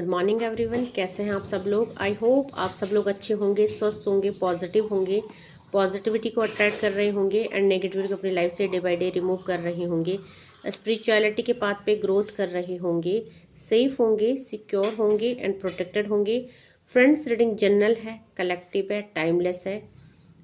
Good morning everyone, कैसे हैं आप सब लोग। आई होप आप सब लोग अच्छे होंगे, स्वस्थ होंगे, पॉजिटिव होंगे, पॉजिटिविटी को अट्रैक्ट कर रहे होंगे एंड नेगेटिविटी को अपनी लाइफ से डे बाय डे रिमूव कर रहे होंगे, स्पिरिचुअलिटी के पाथ पे ग्रोथ कर रहे होंगे, सेफ होंगे, सिक्योर होंगे एंड प्रोटेक्टेड होंगे। फ्रेंड्स, रीडिंग जनरल है, कलेक्टिव है, टाइमलेस है।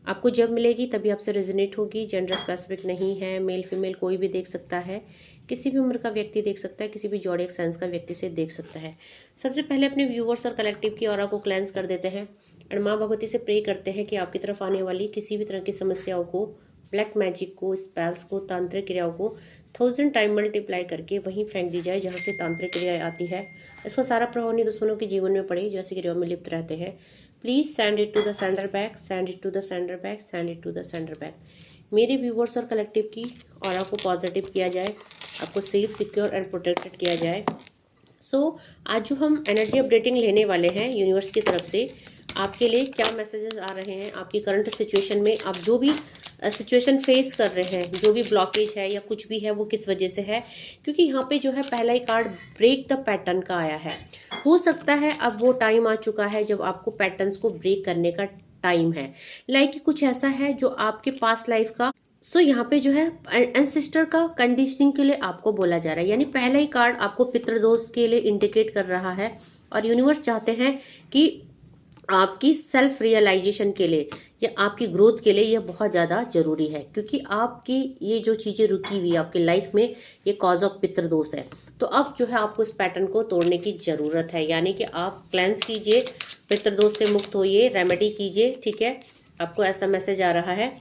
आपको जब मिलेगी तभी आपसे रेजोनेट होगी। जेंडर स्पेसिफिक नहीं है, मेल फीमेल कोई भी देख सकता है, किसी भी उम्र का व्यक्ति देख सकता है, किसी भी जॉडियक साइंस का व्यक्ति से देख सकता है। सबसे पहले अपने व्यूअर्स और कलेक्टिव की ऑरा को क्लेंस कर देते हैं एंड माँ भगवती से प्रे करते हैं कि आपकी तरफ आने वाली किसी भी तरह की समस्याओं को, ब्लैक मैजिक को, स्पेल्स को, तांत्रिक क्रियाओं को 1000 टाइम मल्टीप्लाई करके वहीं फेंक दी जाए जहाँ से तांत्रिक क्रिया आती है। इसका सारा प्रभाव उन्हीं दुश्मनों के जीवन में पड़े जो ऐसी क्रियाओं में लिप्त रहते हैं। Please send it to the sender back, send it to the sender back, send it to the sender back. मेरे व्यूवर्स और कलेक्टिव की ऑरा को पॉजिटिव किया जाए, आपको सेफ, सिक्योर एंड प्रोटेक्टेड किया जाए। आज जो हम एनर्जी अपडेटिंग लेने वाले हैं यूनिवर्स की तरफ से, आपके लिए क्या मैसेजेस आ रहे हैं आपकी करंट सिचुएशन में, आप जो भी सिचुएशन फेस कर रहे हैं, जो भी ब्लॉकेज है या कुछ भी है वो किस वजह से है। क्योंकि यहाँ पे जो है पहला ही कार्ड ब्रेक द पैटर्न का आया है। हो सकता है अब वो टाइम आ चुका है जब आपको पैटर्न्स को ब्रेक करने का टाइम है। लाइक कुछ ऐसा है जो आपके पास्ट लाइफ का, यहाँ पे जो है एंसेस्टर का कंडीशनिंग के लिए आपको बोला जा रहा है। यानी पहला ही कार्ड आपको पितृदोष के लिए इंडिकेट कर रहा है और यूनिवर्स चाहते हैं कि आपकी सेल्फ रियलाइजेशन के लिए या आपकी ग्रोथ के लिए यह बहुत ज़्यादा जरूरी है। क्योंकि आपकी ये जो चीज़ें रुकी हुई आपकी लाइफ में, ये कॉज ऑफ पितृदोष है। तो अब जो है आपको इस पैटर्न को तोड़ने की ज़रूरत है। यानी कि आप क्लेंस कीजिए, पितृदोष से मुक्त होइए, रेमेडी कीजिए। ठीक है, आपको ऐसा मैसेज आ रहा है।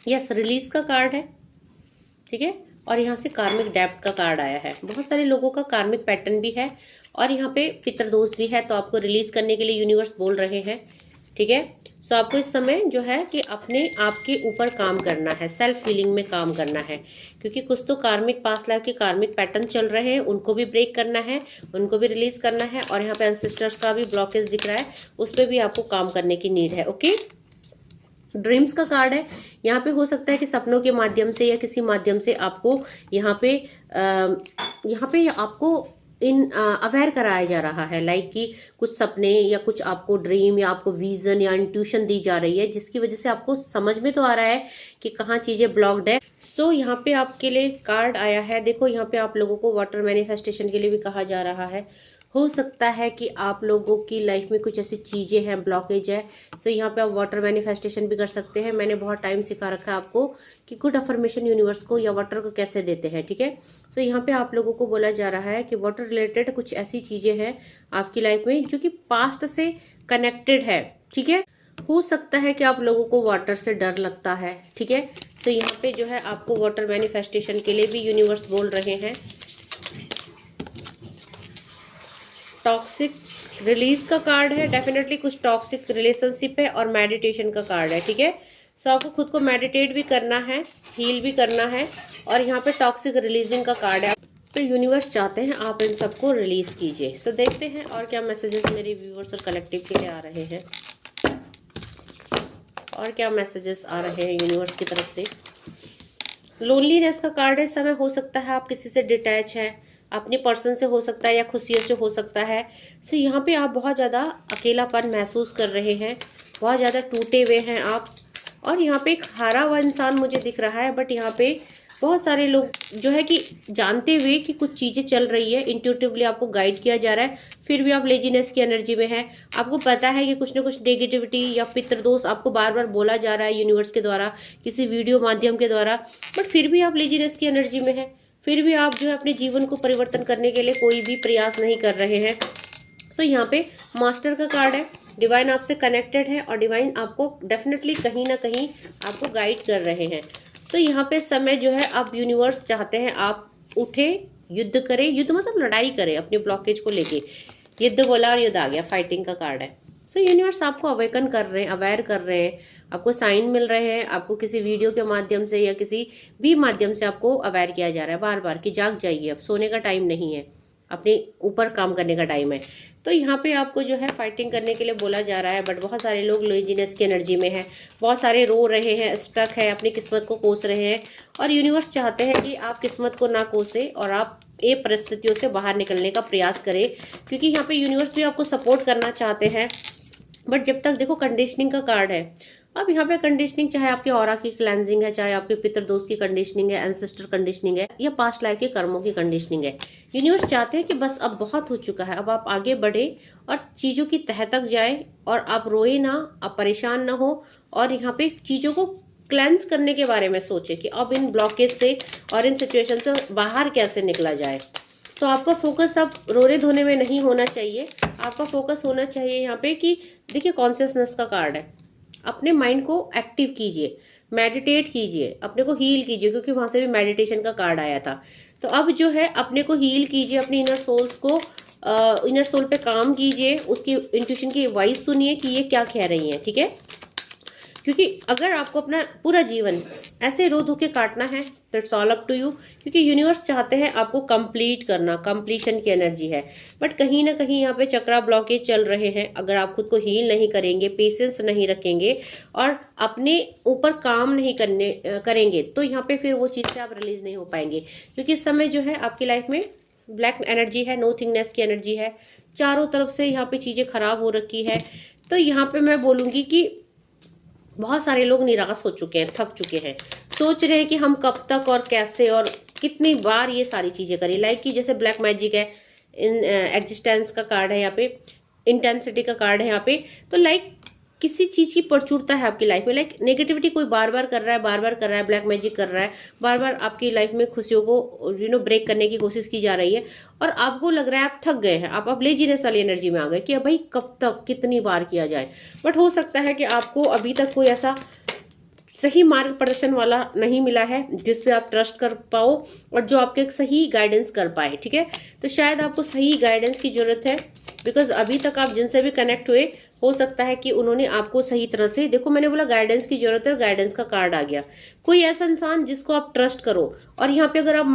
यस, रिलीज का कार्ड है। ठीक है, और यहाँ से कार्मिक डेप्थ का कार्ड आया है। बहुत सारे लोगों का कार्मिक पैटर्न भी है और यहाँ पे पितृदोष भी है, तो आपको रिलीज करने के लिए यूनिवर्स बोल रहे हैं। ठीक है, सो आपको इस समय जो है कि अपने आप के ऊपर काम करना है, सेल्फ हीलिंग में काम करना है। क्योंकि कुछ तो कार्मिक पास्ट लाइफ के कार्मिक पैटर्न चल रहे हैं, उनको भी ब्रेक करना है, उनको भी रिलीज करना है। और यहाँ पे एंसेस्टर्स का भी ब्लॉकेज दिख रहा है, उस पर भी आपको काम करने की नीड है। ओके, ड्रीम्स का कार्ड है। यहाँ पे हो सकता है कि सपनों के माध्यम से या किसी माध्यम से आपको यहाँ पे आपको अवेयर कराया जा रहा है। लाइक कि कुछ सपने या कुछ आपको ड्रीम या आपको विजन या इंट्यूशन दी जा रही है, जिसकी वजह से आपको समझ में तो आ रहा है कि कहाँ चीजें ब्लॉक्ड है। यहाँ पे आपके लिए कार्ड आया है। देखो, यहाँ पे आप लोगों को वाटर मैनिफेस्टेशन के लिए भी कहा जा रहा है। हो सकता है कि आप लोगों की लाइफ में कुछ ऐसी चीज़ें हैं, ब्लॉकेज है। यहाँ पे आप वाटर मैनिफेस्टेशन भी कर सकते हैं। मैंने बहुत टाइम सिखा रखा है आपको कि गुड अफर्मेशन यूनिवर्स को या वाटर को कैसे देते हैं। ठीक है, यहाँ पे आप लोगों को बोला जा रहा है कि वाटर रिलेटेड कुछ ऐसी चीज़ें हैं आपकी लाइफ में जो कि पास्ट से कनेक्टेड है। ठीक है, हो सकता है कि आप लोगों को वाटर से डर लगता है। ठीक है, यहाँ पे जो है आपको वाटर मैनिफेस्टेशन के लिए भी यूनिवर्स बोल रहे हैं। टॉक्सिक रिलीज का कार्ड है। डेफिनेटली कुछ टॉक्सिक रिलेशनशिप है और मेडिटेशन का कार्ड है। ठीक है, आपको खुद को मेडिटेट भी करना है, हील भी करना है। और यहाँ पे टॉक्सिक रिलीजिंग का कार्ड है। तो यूनिवर्स चाहते हैं आप इन सबको रिलीज कीजिए। देखते हैं और क्या मैसेजेस मेरे व्यूअर्स और कलेक्टिव के लिए आ रहे हैं, और क्या मैसेजेस आ रहे हैं यूनिवर्स की तरफ से। लोनलीनेस का कार्ड है। इस समय हो सकता है आप किसी से डिटैच है, अपने पर्सन से हो सकता है या खुशियों से हो सकता है। यहाँ पे आप बहुत ज़्यादा अकेलापन महसूस कर रहे हैं, बहुत ज़्यादा टूटे हुए हैं आप। और यहाँ पे एक हारा हुआ इंसान मुझे दिख रहा है। बट यहाँ पे बहुत सारे लोग जो है कि जानते हुए कि कुछ चीज़ें चल रही है, इंट्यूटिवली आपको गाइड किया जा रहा है, फिर भी आप लेजीनेस की एनर्जी में है। आपको पता है कि कुछ ना कुछ नेगेटिविटी या पितृदोष आपको बार बार बोला जा रहा है यूनिवर्स के द्वारा, किसी वीडियो माध्यम के द्वारा, बट फिर भी आप लेजीनेस की एनर्जी में है। फिर भी आप जो है अपने जीवन को परिवर्तन करने के लिए कोई भी प्रयास नहीं कर रहे हैं। यहाँ पे मास्टर का कार्ड है। डिवाइन आपसे कनेक्टेड है और डिवाइन आपको डेफिनेटली कहीं ना कहीं आपको गाइड कर रहे हैं। यहाँ पे समय जो है अब यूनिवर्स चाहते हैं आप उठे, युद्ध करें। युद्ध मतलब लड़ाई करें अपने ब्लॉकेज को लेके। युद्ध बोला और युद्ध आ गया, फाइटिंग का कार्ड है। यूनिवर्स आपको अवेकन कर रहे हैं, अवेयर कर रहे हैं, आपको साइन मिल रहे हैं। आपको किसी वीडियो के माध्यम से या किसी भी माध्यम से आपको अवेयर किया जा रहा है बार बार कि जाग जाइए, अब सोने का टाइम नहीं है। अपने ऊपर काम करने का टाइम है। तो यहाँ पे आपको जो है फाइटिंग करने के लिए बोला जा रहा है, बट बहुत सारे लोग लेजीनेस की एनर्जी में है, बहुत सारे रो रहे हैं, स्टक है, अपनी किस्मत को कोस रहे हैं। और यूनिवर्स चाहते हैं कि आप किस्मत को ना कोसे और आप ये परिस्थितियों से बाहर निकलने का प्रयास करें, क्योंकि यहाँ पे यूनिवर्स भी आपको सपोर्ट करना चाहते हैं। बट जब तक देखो कंडीशनिंग का कार्ड है, अब यहाँ पे कंडीशनिंग चाहे आपके ऑरा की क्लेंजिंग है, चाहे आपके पितृदोष की कंडीशनिंग है, एंसेस्टर कंडीशनिंग है, या पास्ट लाइफ के कर्मों की कंडीशनिंग है। यूनिवर्स चाहते हैं कि बस अब बहुत हो चुका है, अब आप आगे बढ़े और चीज़ों की तह तक जाए और आप रोए ना, आप परेशान ना हो, और यहाँ पे चीज़ों को क्लेंस करने के बारे में सोचे कि अब इन ब्लॉकेज से और इन सिचुएशन से बाहर कैसे निकला जाए। तो आपका फोकस अब रोने धोने में नहीं होना चाहिए, आपका फोकस होना चाहिए यहाँ पे कि देखिए कॉन्शियसनेस का कार्ड है, अपने माइंड को एक्टिव कीजिए, मेडिटेट कीजिए, अपने को हील कीजिए, क्योंकि वहां से भी मेडिटेशन का कार्ड आया था। तो अब जो है अपने को हील कीजिए, अपनी इनर सोल्स को, इनर सोल पे काम कीजिए, उसकी इंट्यूशन की वॉइस सुनिए कि ये क्या कह रही है, ठीक है। क्योंकि अगर आपको अपना पूरा जीवन ऐसे रो धो के काटना है तो it's all up to you, क्योंकि यूनिवर्स चाहते हैं आपको कंप्लीट करना, कंप्लीशन की एनर्जी है। बट कहीं ना कहीं यहाँ पे चक्रा ब्लॉकेज चल रहे हैं। अगर आप खुद को हील नहीं करेंगे, पेशेंस नहीं रखेंगे और अपने ऊपर काम नहीं करेंगे तो यहाँ पे फिर वो चीज़ से आप रिलीज नहीं हो पाएंगे। क्योंकि इस समय जो है आपकी लाइफ में ब्लैक एनर्जी है, नोथिंगनेस की एनर्जी है, चारों तरफ से यहाँ पे चीज़ें खराब हो रखी है। तो यहाँ पे मैं बोलूँगी कि बहुत सारे लोग निराश हो चुके हैं, थक चुके हैं, सोच रहे हैं कि हम कब तक और कैसे और कितनी बार ये सारी चीजें करें। लाइक कि जैसे ब्लैक मैजिक है, एग्जिस्टेंस का कार्ड है यहाँ पे, इंटेंसिटी का कार्ड है यहाँ पे। तो लाइक किसी चीज की प्रचुरता है आपकी लाइफ में, लाइक नेगेटिविटी कोई बार बार कर रहा है, बार बार कर रहा है, ब्लैक मैजिक कर रहा है, बार बार आपकी लाइफ में खुशियों को ब्रेक करने की कोशिश की जा रही है। और आपको लग रहा है आप थक गए हैं, आप अब लेजीनेस वाली एनर्जी में आ गए कि अब भाई कब तक कितनी बार किया जाए। बट हो सकता है कि आपको अभी तक कोई ऐसा सही मार्ग प्रदर्शन वाला नहीं मिला है जिसपे आप ट्रस्ट कर पाओ और जो आपके सही गाइडेंस कर पाए, ठीक है। तो शायद आपको सही गाइडेंस की जरूरत है, बिकॉज अभी तक आप जिनसे भी कनेक्ट हुए हो सकता है कि उन्होंने आपको सही तरह से, देखो मैंने बोला गाइडेंस की जरूरत है और गाइडेंस का कार्ड आ गया। कोई ऐसा इंसान जिसको आप ट्रस्ट करो। और यहाँ पे अगर आप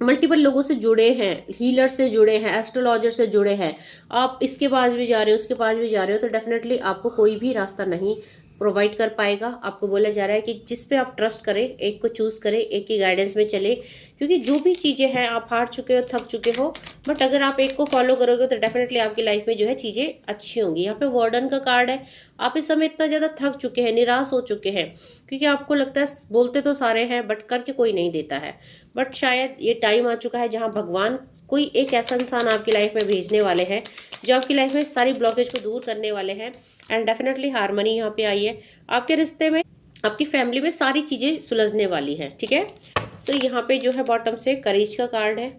मल्टीपल लोगों से जुड़े हैं, हीलर से जुड़े हैं, एस्ट्रोलॉजर से जुड़े हैं, आप इसके पास भी जा रहे हो, उसके पास भी जा रहे हो, तो डेफिनेटली आपको कोई भी रास्ता नहीं प्रोवाइड कर पाएगा। आपको बोला जा रहा है कि जिस पे आप ट्रस्ट करें, एक को चूज करें, एक की गाइडेंस में चले, क्योंकि जो भी चीजें हैं आप हार चुके हो, थक चुके हो, बट अगर आप एक को फॉलो करोगे तो डेफिनेटली आपकी लाइफ में जो है चीजें अच्छी होंगी। यहाँ पे वार्डन का कार्ड है। आप इस समय इतना ज्यादा थक चुके हैं, निराश हो चुके हैं, क्योंकि आपको लगता है बोलते तो सारे हैं बट करके कोई नहीं देता है। बट शायद ये टाइम आ चुका है जहाँ भगवान कोई एक ऐसा इंसान आपकी लाइफ में भेजने वाले हैं जो आपकी लाइफ में सारी ब्लॉकेज को दूर करने वाले हैं। एंड डेफिनेटली हारमनी यहाँ पे आई है आपके रिश्ते में, आपकी फैमिली में सारी चीजें सुलझने वाली हैं, ठीक है। सो यहाँ पे जो है बॉटम से करेज का कार्ड है।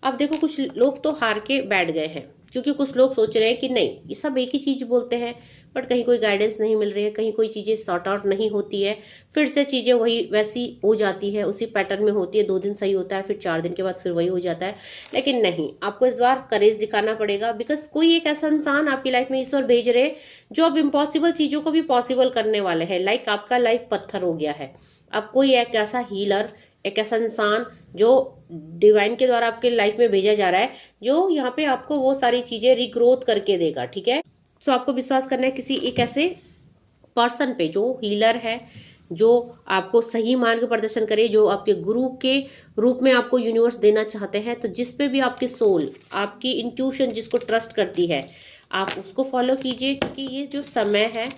अब देखो कुछ लोग तो हार के बैठ गए हैं, क्योंकि कुछ लोग सोच रहे हैं कि नहीं ये सब एक ही चीज बोलते हैं, बट कहीं कोई गाइडेंस नहीं मिल रही है, कहीं कोई चीजें सॉर्ट आउट नहीं होती है, फिर से चीजें वही वैसी हो जाती है, उसी पैटर्न में होती है। 2 दिन सही होता है, फिर 4 दिन के बाद फिर वही हो जाता है। लेकिन नहीं, आपको इस बार करेज दिखाना पड़ेगा, बिकॉज कोई एक ऐसा इंसान आपकी लाइफ में ईश्वर भेज रहे जो अब इम्पॉसिबल चीजों को भी पॉसिबल करने वाले हैं। लाइक आपका लाइफ पत्थर हो गया है, अब कोई एक ऐसा हीलर, एक ऐसा इंसान जो डिवाइन के द्वारा आपके लाइफ में भेजा जा रहा है, जो यहाँ पे आपको वो सारी चीजें रिग्रोथ करके देगा, ठीक है। सो आपको विश्वास करना है किसी एक ऐसे पर्सन पे जो हीलर है, जो आपको सही मार्ग प्रदर्शन करे, जो आपके गुरु के रूप में आपको यूनिवर्स देना चाहते हैं। तो जिस पे भी आपकी सोल, आपकी इंट्यूशन जिसको ट्रस्ट करती है, आप उसको फॉलो कीजिए, क्योंकि ये जो समय है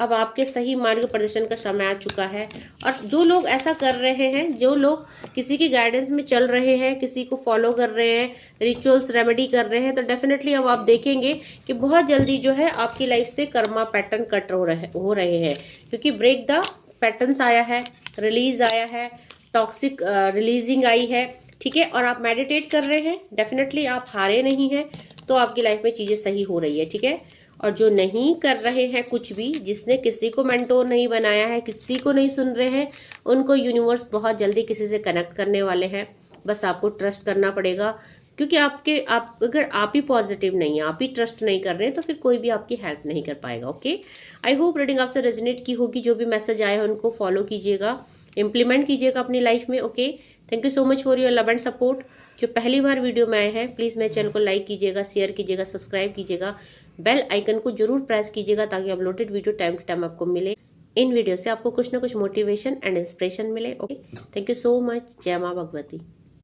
अब आपके सही मार्ग प्रदर्शन का समय आ चुका है। और जो लोग ऐसा कर रहे हैं, जो लोग किसी की गाइडेंस में चल रहे हैं, किसी को फॉलो कर रहे हैं, रिचुअल्स रेमेडी कर रहे हैं, तो डेफिनेटली अब आप देखेंगे कि बहुत जल्दी जो है आपकी लाइफ से कर्मा पैटर्न कट हो रहे हैं, क्योंकि ब्रेक द पैटर्न्स आया है, रिलीज आया है, टॉक्सिक रिलीजिंग आई है, ठीक है। और आप मेडिटेट कर रहे हैं, डेफिनेटली आप हारे नहीं हैं, तो आपकी लाइफ में चीजें सही हो रही है, ठीक है। और जो नहीं कर रहे हैं कुछ भी, जिसने किसी को मेंटोर नहीं बनाया है, किसी को नहीं सुन रहे हैं, उनको यूनिवर्स बहुत जल्दी किसी से कनेक्ट करने वाले हैं। बस आपको ट्रस्ट करना पड़ेगा, क्योंकि अगर आप ही पॉजिटिव नहीं है, आप ही ट्रस्ट नहीं कर रहे हैं, तो फिर कोई भी आपकी हेल्प नहीं कर पाएगा। ओके, आई होप रीडिंग आपसे रेजोनेट की होगी। जो भी मैसेज आए हैं उनको फॉलो कीजिएगा, इम्प्लीमेंट कीजिएगा अपनी लाइफ में। Okay, thank you so much for your love and support. जो पहली बार वीडियो में आए हैं प्लीज़ मेरे चैनल को लाइक कीजिएगा, शेयर कीजिएगा, सब्सक्राइब कीजिएगा, बेल आइकन को जरूर प्रेस कीजिएगा ताकि uploaded video time to time आपको मिले। इन वीडियो से आपको कुछ ना कुछ मोटिवेशन एंड इंस्पिरेशन मिले। Okay, thank you so much. जय माँ भगवती।